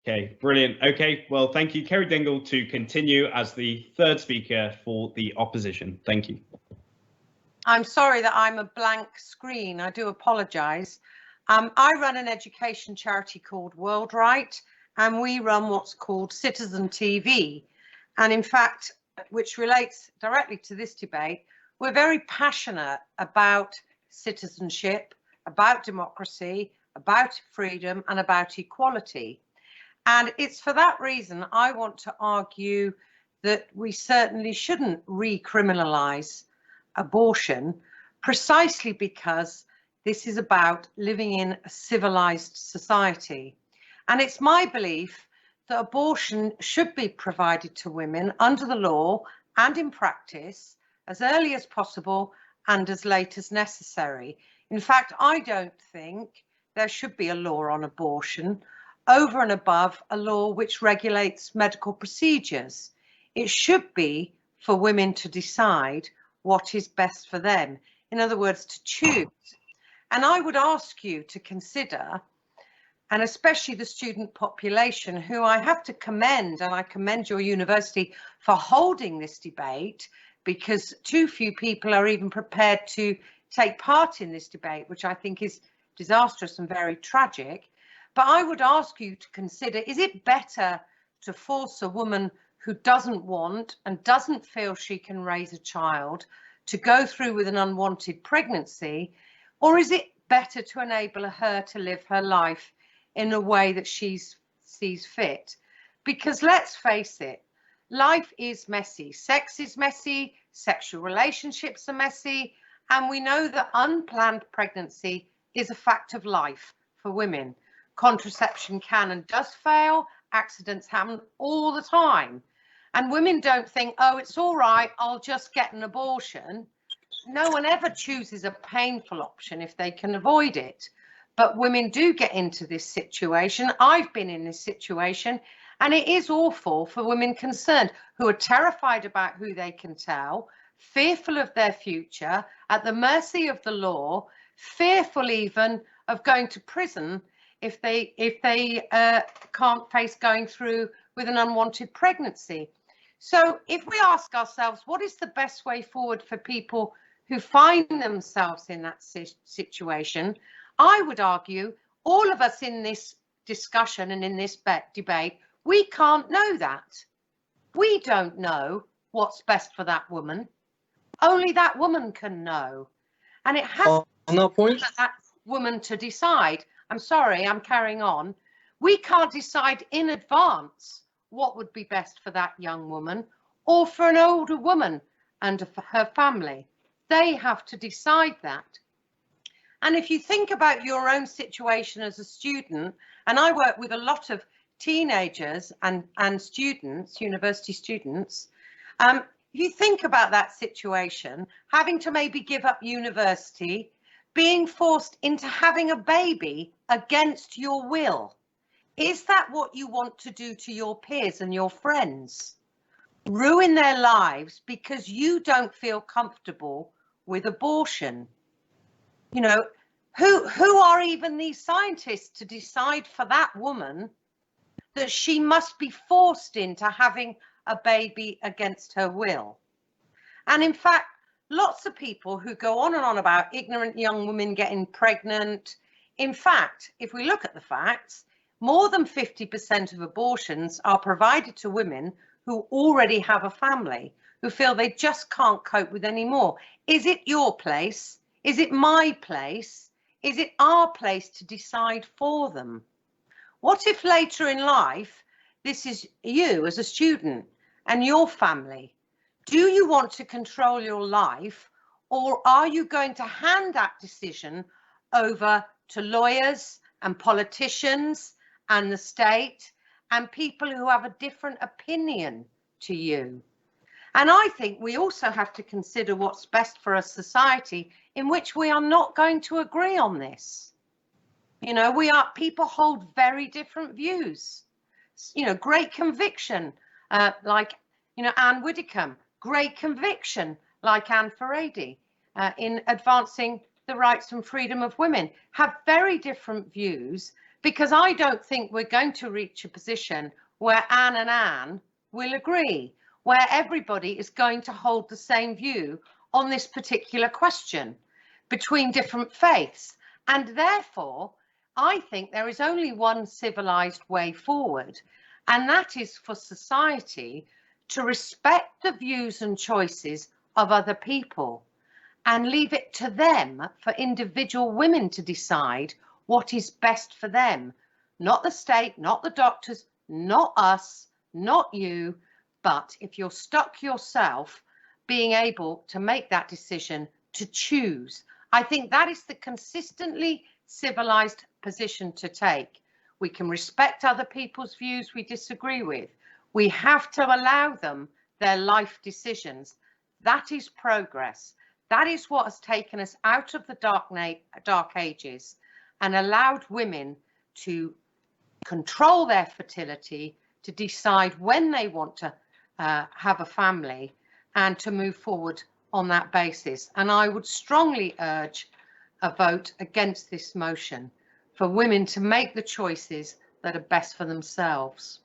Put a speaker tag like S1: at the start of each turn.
S1: Okay, brilliant. Okay, well, thank you, Ceri Dingle, to continue as the third speaker for the opposition. Thank you.
S2: I'm sorry that I'm a blank screen. I do apologise. I run an education charity called World Right, and we run what's called Citizen TV. And in fact, which relates directly to this debate, we're very passionate about citizenship, about democracy, about freedom, and about equality. And it's for that reason I want to argue that we certainly shouldn't recriminalise abortion, precisely because this is about living in a civilized society. And it's my belief that abortion should be provided to women under the law and in practice as early as possible and as late as necessary. In fact, I don't think there should be a law on abortion over and above a law which regulates medical procedures. It should be for women to decide what is best for them. In other words, to choose. And I would ask you to consider, and especially the student population, who I have to commend, and I commend your university for holding this debate, because too few people are even prepared to take part in this debate, which I think is disastrous and very tragic. But I would ask you to consider, is it better to force a woman who doesn't want and doesn't feel she can raise a child to go through with an unwanted pregnancy, or is it better to enable her to live her life in a way that she sees fit? Because let's face it, life is messy, sex is messy, sexual relationships are messy, and we know that unplanned pregnancy is a fact of life for women. Contraception can and does fail, accidents happen all the time. And women don't think, oh, it's all right, I'll just get an abortion. No one ever chooses a painful option if they can avoid it. But women do get into this situation. I've been in this situation, and it is awful for women concerned who are terrified about who they can tell, fearful of their future, at the mercy of the law, fearful even of going to prison if they can't face going through with an unwanted pregnancy. So if we ask ourselves, what is the best way forward for people who find themselves in that situation, I would argue all of us in this discussion and in this debate, we can't know that. We don't know what's best for that woman. Only that woman can know. And it has to be for that woman to decide. I'm sorry, I'm carrying on. We can't decide in advance what would be best for that young woman or for an older woman and for her family. They have to decide that. And if you think about your own situation as a student, and I work with a lot of teenagers and students, university students, if you think about that situation, having to maybe give up university, being forced into having a baby against your will, is that what you want to do to your peers and your friends? Ruin their lives because you don't feel comfortable with abortion? You know, who are even these scientists to decide for that woman that she must be forced into having a baby against her will? And in fact, lots of people who go on and on about ignorant young women getting pregnant. In fact, if we look at the facts, more than 50% of abortions are provided to women who already have a family, who feel they just can't cope with any more. Is it your place? Is it my place? Is it our place to decide for them? What if later in life, this is you as a student and your family? Do you want to control your life, or are you going to hand that decision over to lawyers and politicians and the state and people who have a different opinion to you? And I think we also have to consider what's best for a society in which we are not going to agree on this. You know, people hold very different views. You know, great conviction, like, you know, Anne Widdecombe, great conviction, like Anne Furedi, in advancing the rights and freedom of women, have very different views, because I don't think we're going to reach a position where Anne and Anne will agree, where everybody is going to hold the same view on this particular question between different faiths. And therefore, I think there is only one civilized way forward, and that is for society to respect the views and choices of other people and leave it to them, for individual women to decide what is best for them. Not the state, not the doctors, not us, not you, but if you're stuck yourself, being able to make that decision to choose. I think that is the consistently civilized position to take. We can respect other people's views we disagree with. We have to allow them their life decisions. That is progress. That is what has taken us out of the dark ages and allowed women to control their fertility, to decide when they want to have a family, and to move forward on that basis. And I would strongly urge a vote against this motion for women to make the choices that are best for themselves.